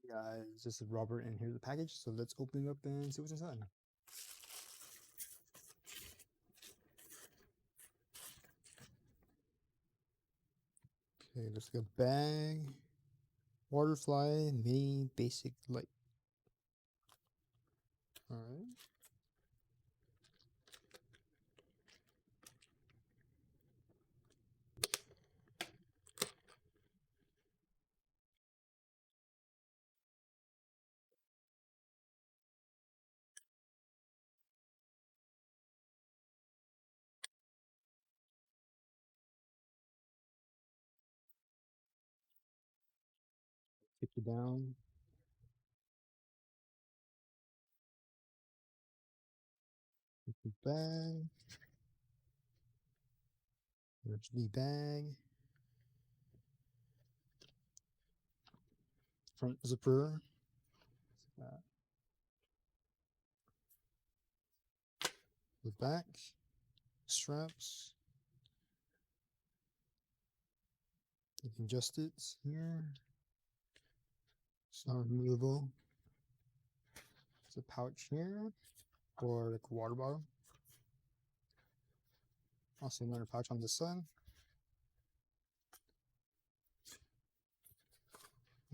Guys, this is Robert, and here's the package. So let's open it up and see what's inside. Okay, looks like a bag. WATERFLY mini basic light. All right. Tip it down. Take the bag. There's the bag. Front zipper. The back. Straps. You can adjust it here. It's not removable. There's a pouch here for like a water bottle. Also another pouch on this side.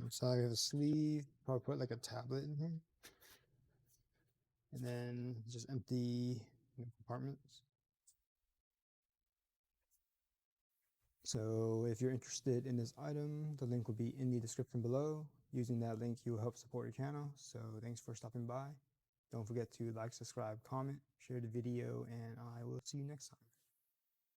Inside we have a sleeve. Probably put like a tablet in here. And then just empty compartments. So if you're interested in this item, the link will be in the description below. Using that link, you will help support your channel. So thanks for stopping by. Don't forget to like, subscribe, comment, share the video, and I will see you next time.